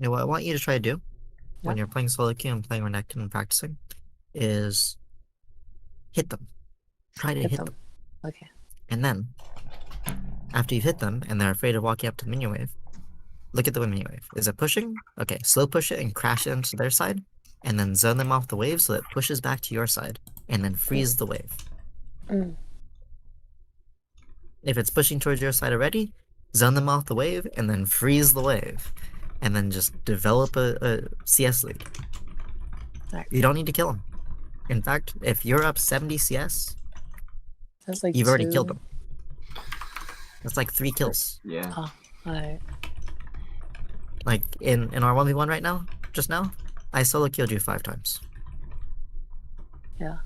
know, what I want you to try to do when Yeah. you're playing solo queue and playing Renekton and practicing is hit them. Try to Hit hit them. them. Okay. And then, after you've hit them and they're afraid of walking up to the minion wave, look at the minion wave. Is it pushing? Okay, slow push it and crash it into their side, and then zone them off the wave so it pushes back to your side, and then freeze the wave. Mm. If it's pushing towards your side already, zone them off the wave, and then freeze the wave. And then just develop a CS lead. Right. You don't need to kill them. In fact, if you're up 70 CS, That's like you've already killed 2. them. That's like 3 kills. Yeah. Oh, alright. Like in our 1v1 right now, just now, I solo killed you 5 times. Yeah.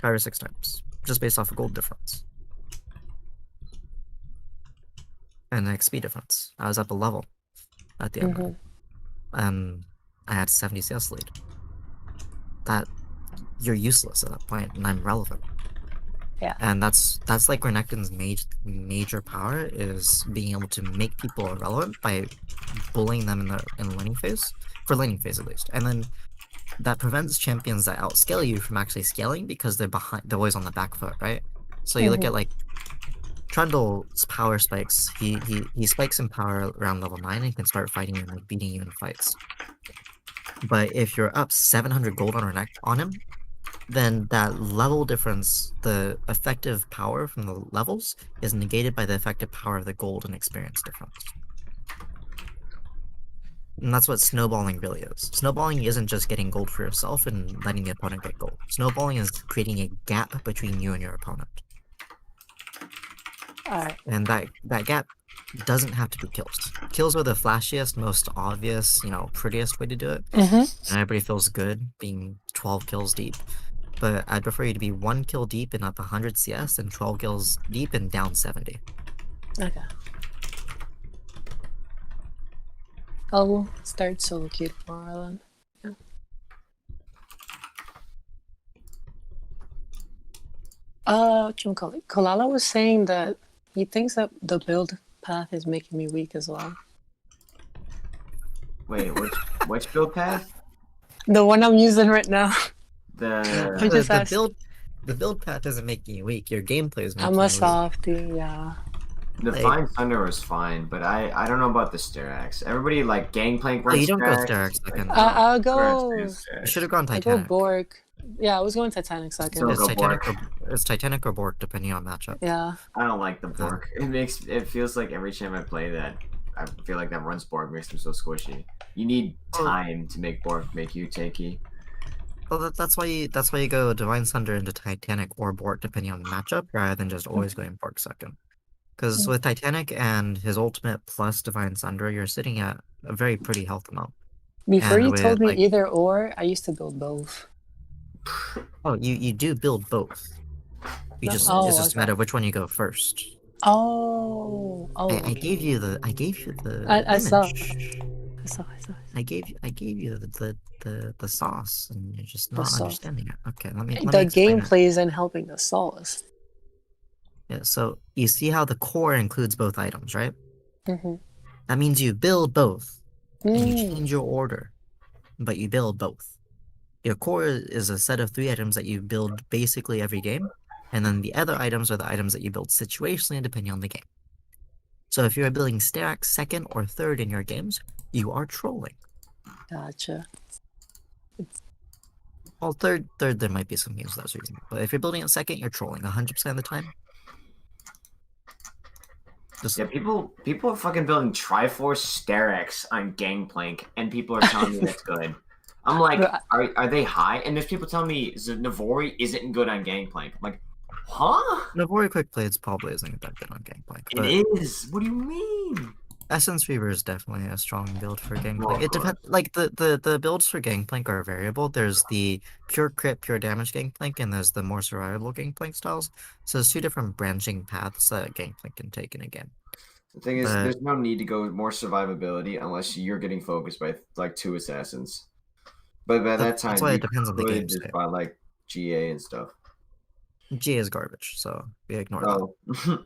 5 or 6 times. Just based off a gold difference. And an XP difference. I was up a level at the end. And I had 70 CS lead. That you're useless at that point, and I'm relevant. Yeah. And that's like Renekton's major power is being able to make people irrelevant by bullying them in the laning phase, for laning phase at least. And then that prevents champions that outscale you from actually scaling because they're always on the back foot, right? So you look at like Trundle's power spikes. He spikes in power around level 9 and can start fighting and like beating you in fights. But if you're up 700 gold on him, then that level difference, the effective power from the levels, is negated by the effective power of the gold and experience difference. And that's what snowballing really is. Snowballing isn't just getting gold for yourself and letting the opponent get gold. Snowballing is creating a gap between you and your opponent. Alright. And that gap doesn't have to be kills. Kills are the flashiest, most obvious, prettiest way to do it. And everybody feels good being 12 kills deep. But I'd prefer you to be 1 kill deep and up 100 CS and 12 kills deep and down 70. Okay. I'll start solo queue tomorrow then. What you call it? Kalala was saying that he thinks that the build path is making me weak as well. Wait, which build path? The one I'm using right now. The The build path isn't making you weak. Your gameplay is making I'm you a weak. softie, yeah. Divine Thunder was fine, but I don't know about the Sterax. Everybody like Gangplank runs you don't go Sterax. second. I'll go. You should have gone I Titanic. go Bork. Yeah, I was going Titanic second. It's Titanic or Bork, depending on matchup. Yeah. I don't like the Bork. It feels like every time I play that, I feel like that runs Bork makes him so squishy. You need time to make Bork make you tanky. Well, that's why you go Divine Thunder into Titanic or Bork depending on the matchup, rather than just always going Bork second. Because with Titanic and his ultimate plus Divine Thunder, you're sitting at a very pretty health amount. Before you told me either or, I used to build both. Oh, you do build both. It's just a matter of which one you go first. Oh. I gave you the I saw. I gave you the sauce, and you're just not understanding it. Okay, let me the gameplay isn't helping the sauce. Yeah, so you see how the core includes both items, right? Mm-hmm. That means you build both, and you change your order, but you build both. Your core is a set of 3 items that you build basically every game, and then the other items are the items that you build situationally depending on the game. So if you're building Sterax second or third in your games, you are trolling. Gotcha. Well, third there might be some games that's reasonable, but if you're building it second, you're trolling 100% of the time. Yeah, people are fucking building Triforce Sterax on Gangplank, and people are telling me that's good. I'm like, are they high? And there's people telling me Navori isn't good on Gangplank. I'm like, huh? Navori quick plays probably isn't that good on Gangplank. It is. What do you mean? Essence Reaver is definitely a strong build for Gangplank. It depends. Like the builds for Gangplank are variable. There's the pure crit, pure damage Gangplank, and there's the more survivable Gangplank styles. So there's 2 different branching paths that Gangplank can take in a game. The thing is, there's no need to go more survivability unless you're getting focused by like 2 assassins. But by that time, that's why it depends on the game. Just by like GA and stuff. GA is garbage, so we ignore that.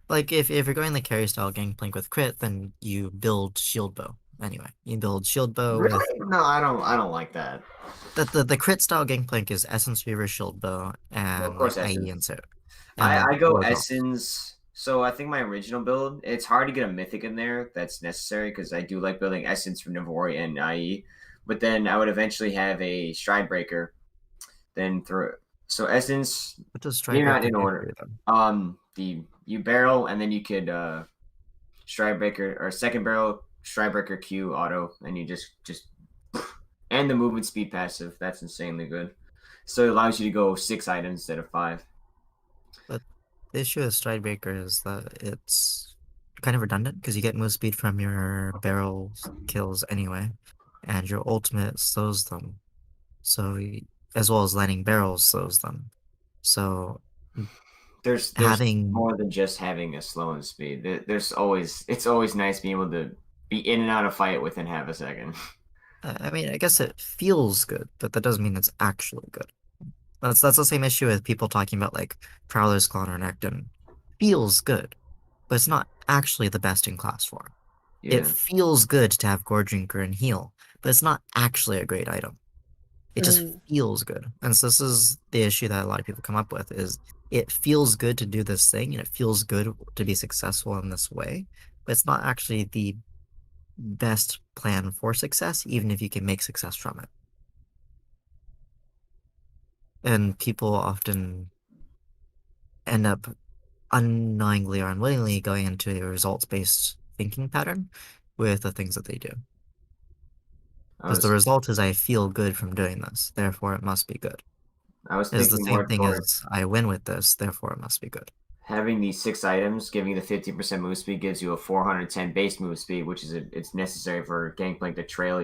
Like if you're going the carry style Gangplank with crit, then you build shield bow. Anyway, you build shield bow with Really? No, I don't like that. the crit style Gangplank is Essence Reaver, shield bow, Well, of and like course, IE Essence. insert, I and go or golf. Essence. So I think my original build, it's hard to get a mythic in there that's necessary because I do like building Essence from Navori and IE. But then I would eventually have a Stride Breaker. Then through so Essence, What does maybe not Stridebreaker in do for order. you then? The you barrel and then you could Stride Breaker or second barrel Stride Breaker Q auto and you just and the movement speed passive. That's insanely good. So it allows you to go 6 items instead of 5. But the issue with Stridebreaker is that it's kind of redundant because you get move speed from your barrel kills anyway, and your ultimate slows them. So as well as landing barrels slows them. So There's having more than just having a slow and speed. There's always it's always nice being able to be in and out of fight within half a second. I mean, I guess it feels good, but that doesn't mean it's actually good. That's the same issue with people talking about like Prowler's Clone or Necton. Feels good, but it's not actually the best in class form. It Yeah. feels good to have Gore Drinker and Heal, but it's not actually a great item. It just Mm, feels good. And so this is the issue that a lot of people come up with is it feels good to do this thing and it feels good to be successful in this way, but it's not actually the best plan for success, even if you can make success from it. And people often end up unknowingly or unwittingly going into a results-based thinking pattern with the things that they do. I Because the was result is I feel good from doing this, therefore it must be good. I was Is the thinking same more thing towards as I win with this, therefore it must be good. having these 6 items, giving you the 50% move speed gives you a 410 base move speed, which is it's necessary for Gangplank to trail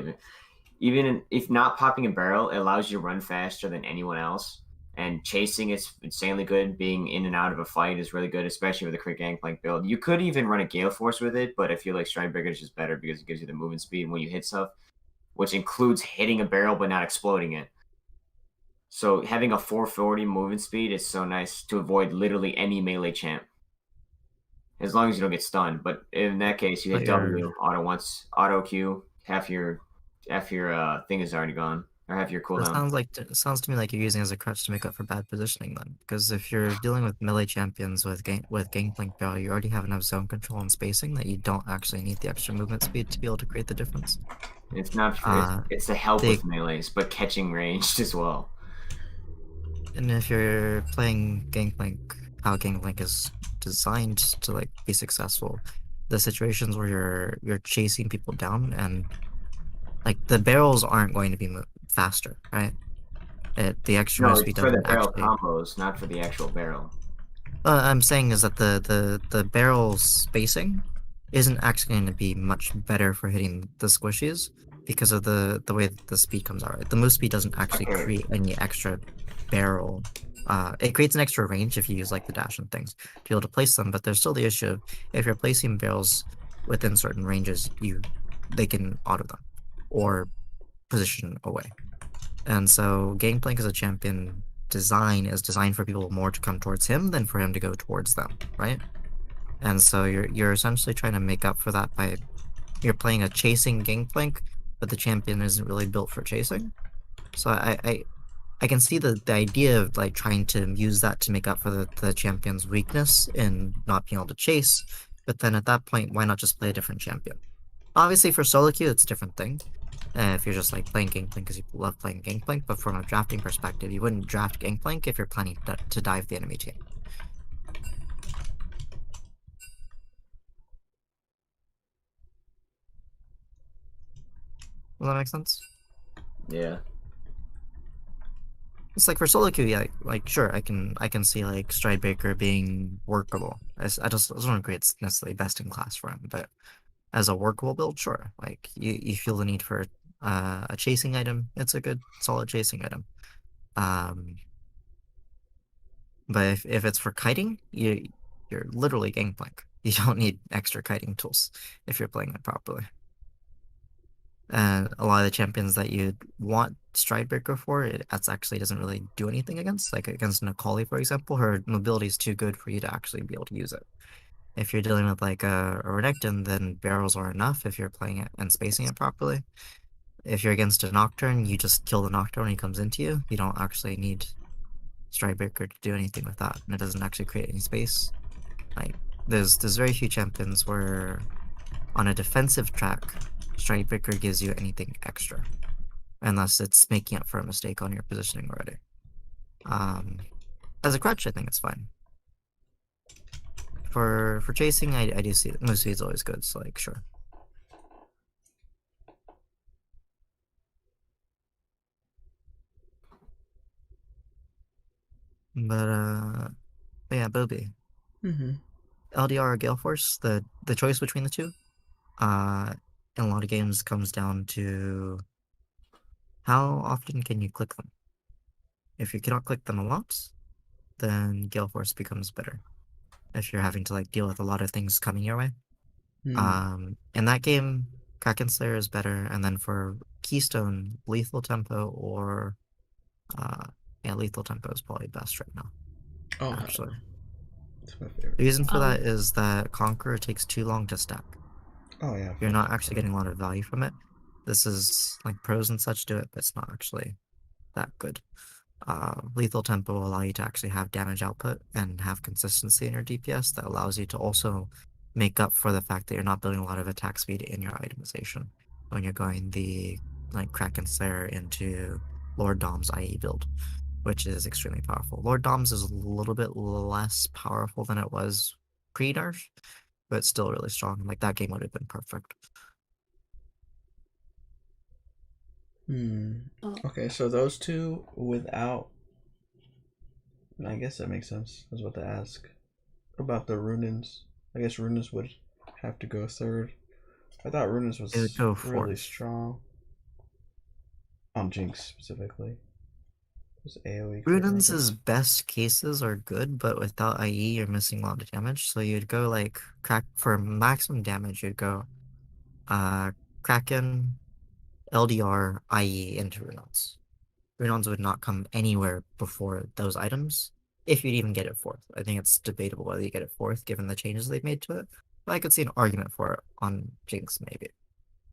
if not popping a barrel, it allows you to run faster than anyone else. And chasing is insanely good. Being in and out of a fight is really good, especially with a quick Gangplank build. You could even run a Gale Force with it, but I feel like Stridebreaker is just better because it gives you the movement speed when you hit stuff, which includes hitting a barrel but not exploding it. So having a 440 movement speed is so nice to avoid literally any melee champ. As long as you don't get stunned. But in that case, you But hit your W auto once, auto Q, half your thing is already gone, or half your that cooldown. sounds like it sounds to me like you're using it as a crutch to make up for bad positioning then. Because if you're dealing with melee champions with Gangplank Barrel, you already have enough zone control and spacing that you don't actually need the extra movement speed to be able to create the difference. It's not for Uh it's to help the with melees, but catching ranged as well. And if you're playing Gangplank, how Gangplank is designed to like be successful, the situations where you're chasing people down and like the barrels aren't going to be faster, right? The extra No, move speed it's for the doesn't barrel actually. combos, not for the actual barrel. I'm saying is that the barrel spacing isn't actually going to be much better for hitting the squishies because of the way that the speed comes out. Right? The move speed doesn't actually Okay, create any extra barrel. It creates an extra range if you use like the dash and things to be able to place them, but there's still the issue of if you're placing barrels within certain ranges, they can auto them or position away. And so Gangplank as a champion design is designed for people more to come towards him than for him to go towards them, right? And so you're essentially trying to make up for that by you're playing a chasing Gangplank, but the champion isn't really built for chasing. So I can see the idea of like trying to use that to make up for the champion's weakness in not being able to chase, but then at that point, why not just play a different champion? Obviously, for solo queue, it's a different thing. If you're just like playing Gangplank because you love playing Gangplank, but from a drafting perspective, you wouldn't draft Gangplank if you're planning to dive the enemy team. Does that make sense? yeah. It's like for solo queue, yeah, like sure, I can see like Stridebreaker being workable. I just don't agree it's necessarily best in class for him, but as a workable build, sure. Like you feel the need for a chasing item, it's a good solid chasing item. Um, but if it's for kiting, you're literally Gangplank. You don't need extra kiting tools if you're playing it properly. And a lot of the champions that you want Stridebreaker for, it that's actually doesn't really do anything against. Like against Nikali, for example, her mobility is too good for you to actually be able to use it. If you're dealing with like a Renekton, then barrels are enough if you're playing it and spacing it properly. If you're against a Nocturne, you just kill the Nocturne when he comes into you. You don't actually need Strikebreaker to do anything with that, and it doesn't actually create any space. Like there's very few champions where on a defensive track, Strikebreaker gives you anything extra, unless it's making up for a mistake on your positioning already. As a crutch, I think it's fine. For chasing, I do see it. Move speed's always good, so like sure. But yeah, Bobby. LDR or Gale Force, the choice between the two, in a lot of games comes down to how often can you click them. If you cannot click them a lot, then Gale Force becomes better. If you're having to like deal with a lot of things coming your way. In that game, Kraken Slayer is better, and then for Keystone, Lethal Tempo or yeah, Lethal Tempo is probably best right now. Oh, actually. That's my favorite. The reason for that is that Conqueror takes too long to stack. Oh yeah. You're not actually getting a lot of value from it. This is like pros and such do it, but it's not actually that good. Lethal Tempo will allow you to actually have damage output and have consistency in your DPS that allows you to also make up for the fact that you're not building a lot of attack speed in your itemization when you're going the like Kraken Slayer into Lord Dom's IE build, which is extremely powerful. Lord Dom's is a little bit less powerful than it was pre-nerf, but still really strong. Like that game would have been perfect. Okay, so those two without. I guess that makes sense. I was about to ask about the Runins. I guess Runins would have to go third. I thought Runins was really strong. On Jinx specifically. Runins' best cases are good, but without IE, you're missing a lot of damage. So you'd go like for maximum damage, you'd go Kraken, LDR, IE into Runons. Runons would not come anywhere before those items, if you'd even get it fourth. I think it's debatable whether you get it fourth given the changes they've made to it, but I could see an argument for it on Jinx maybe.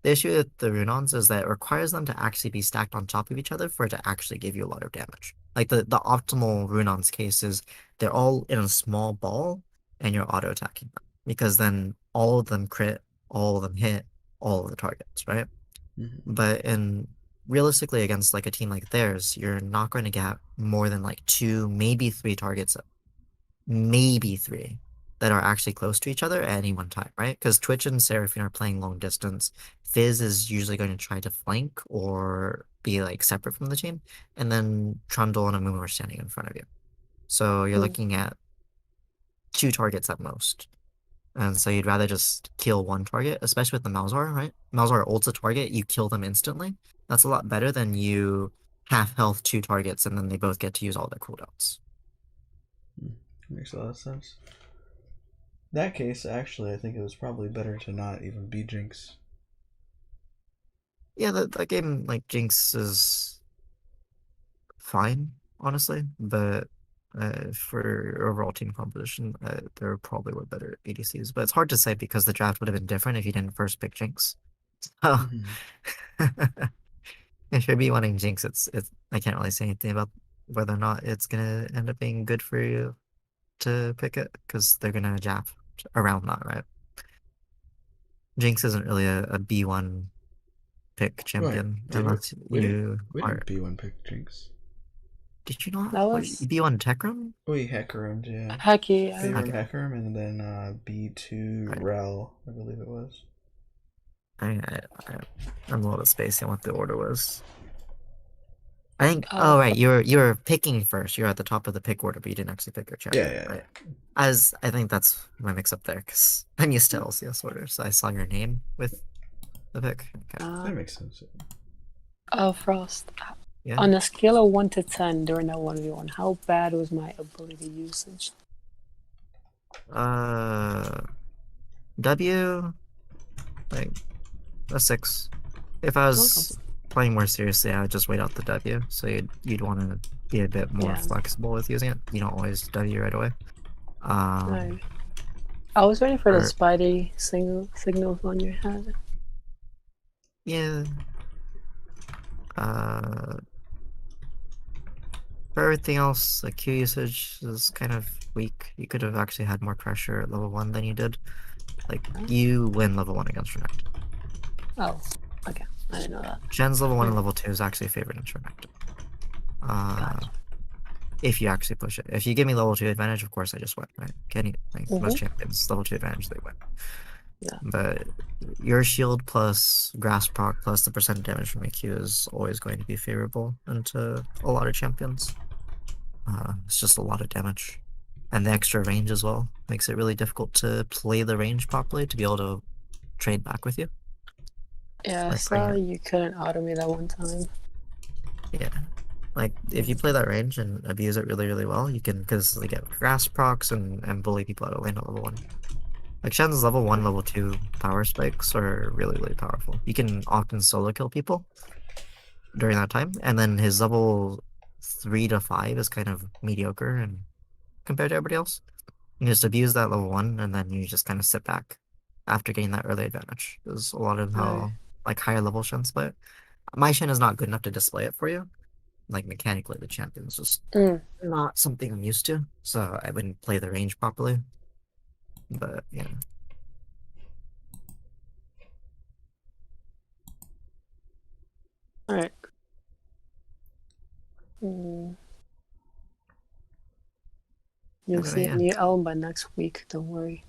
The issue with the Runons is that it requires them to actually be stacked on top of each other for it to actually give you a lot of damage. Like the optimal Runons case is they're all in a small ball and you're auto-attacking them, because then all of them crit, all of them hit, all of the targets, right? But realistically against like a team like theirs, you're not going to get more than like 2, maybe 3 targets, maybe 3 that are actually close to each other at any one time, right? Because Twitch and Seraphine are playing long distance. Fizz is usually going to try to flank or be like separate from the team, and then Trundle and Amumu are standing in front of you. So you're looking at 2 targets at most. And so you'd rather just kill 1 target, especially with the Malzahar, right? Malzahar ults a target, you kill them instantly. That's a lot better than you half health 2 targets and then they both get to use all their cooldowns. Makes a lot of sense. That case, actually, I think it was probably better to not even be Jinx. Yeah, that game, like, Jinx is fine, honestly, but for your overall team composition, there probably were better ADCs. But it's hard to say because the draft would have been different if you didn't first pick Jinx. So, if you're B1ing Jinx, it's I can't really say anything about whether or not it's gonna end up being good for you to pick it, because they're gonna jab around that, right? Jinx isn't really a B1 pick champion unless you are B1 pick Jinx. Did you not? That was B1 Techrum? We Hecarim, yeah. Hecky. Hecarim, and then B2 Rel, I believe it was. I'm a little bit spacey on what the order was. I think. Oh right, you're picking first. You're at the top of the pick order, but you didn't actually pick your champion. Yeah. Right? As I think that's my mix up there, because I'm used to LCS order, so I saw your name with the pick. Okay. That makes sense. Frost. Yeah. On a scale of 1 to 10 during that 1v1, how bad was my ability usage? W, like a 6. If I was playing more seriously, I would just wait out the W. So you'd want to be a bit more flexible with using it. You don't always W right away. I was waiting for the Or- Spidey signals on your head. Yeah. For everything else, like Q usage is kind of weak. You could have actually had more pressure at level 1 than you did. Like, you win level 1 against Renekton. Oh, okay. I didn't know that. Shen's level 1 and level 2 is actually favored in Renekton. Gotcha. If you actually push it. If you give me level 2 advantage, of course I just win, right? Most champions, level 2 advantage, they win. Yeah. But your shield plus grass proc plus the percent damage from AQ is always going to be favorable into a lot of champions. It's just a lot of damage. And the extra range as well makes it really difficult to play the range properly to be able to trade back with you. Yeah, I Like, saw you couldn't auto me that one time. Yeah. Like, if you play that range and abuse it really, really well, you can, because they get grass procs and bully people out of lane at level 1. Like, Shen's level 1, level 2 power spikes are really, really powerful. You can often solo kill people during that time, and then his level 3 to 5 is kind of mediocre and compared to everybody else. You just abuse that level 1, and then you just kind of sit back after getting that early advantage. There's a lot of how, like, higher level Shen's play it. My Shen is not good enough to display it for you. Like, mechanically, the champion's just not something I'm used to, so I wouldn't play the range properly. But, yeah. Alright. You'll see a new album by next week, don't worry.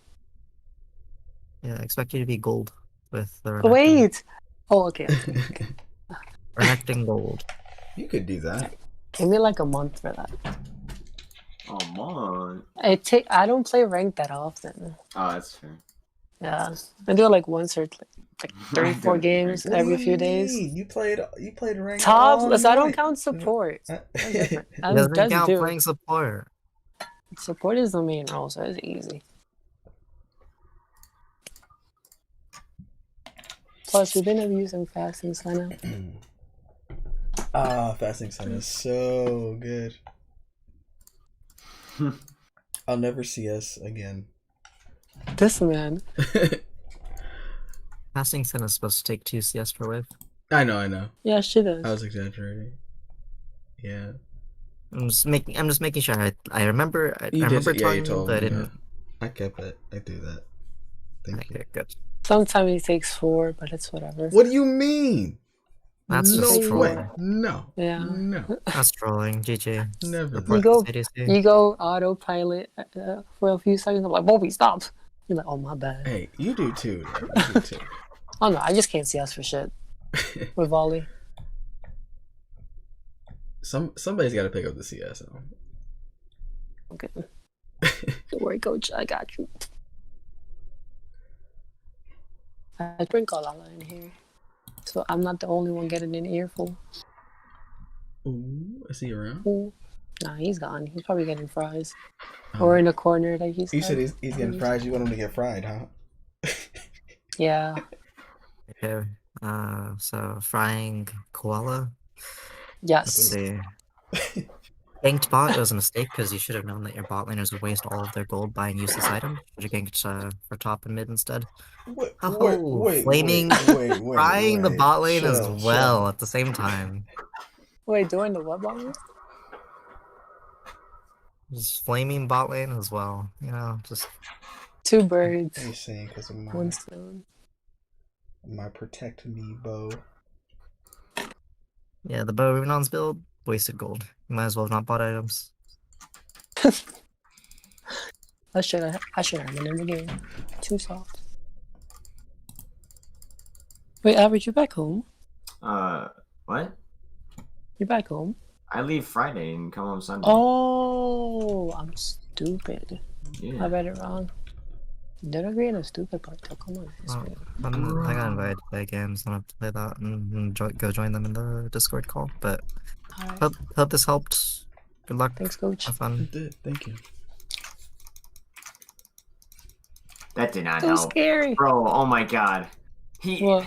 Yeah, I expect you to be gold with the Renekton. Wait! Oh, okay. Renekton gold. You could do that. Give me like a month for that. Oh, man. I don't play ranked that often. Oh, that's fair. Yeah. I do it like once or like 3-4 games every few days. You played ranked. Topless, I don't count support. That's different. Doesn't count playing support. Support is the main role, so it's easy. Plus, we've been using fasting sign up. Fasting sign is so good. I'll never see us again. This man. Fasting Sin is supposed to take 2 CS per wave. I know. Yeah, she does. I was exaggerating. Yeah. I'm just making sure I remember. I You remember did, yeah, you telling told you, but me. I didn't. I kept it. I do that. Thank you. Okay, good. Sometimes he takes 4, but it's whatever. What do you mean? That's no just way. trolling. No. Yeah. No. That's trolling. GG. Never. Report go- the CDC. You go autopilot for a few seconds. I'm like, Bobby, stop. You're like, oh, my bad. Hey, you do too. You do too. Oh, no, I just can't see us for shit with volley. Somebody's got to pick up the CS. Okay. Don't worry, coach. I got you. I drink a lot in here, so I'm not the only one getting an earful. Ooh, I see you around. Ooh. Nah, he's gone. He's probably getting fries. Or in a corner like he's. You said he's getting fries. You want him to get fried, huh? Yeah. Okay. So frying koala. Yes. Let's see. Ganked bot, it was a mistake because you should have known that your bot laners would waste all of their gold buying useless items. You ganked for top and mid instead. Flaming, frying the bot lane as well at the same time. Wait, doing the what bot? Just flaming bot lane as well. You know, just 2 birds. What are you saying? Because of 1 stone. my protect me bow. yeah. The bow Runon's build wasted gold. You might as well have not bought items. I should have been in the game. Too soft. Wait, Average, you back home? What? You back home? I leave Friday and come home Sunday. Oh, I'm stupid. Yeah. I read it wrong. Don't agree on a stupid part. Oh, come on. I got invited to play games. I'm gonna have to play that and go join them in the Discord call. But Right. hope this helped. Good luck. Thanks, coach. Have fun. It did. Thank you. That did not So help. scary. Bro, oh my god. What?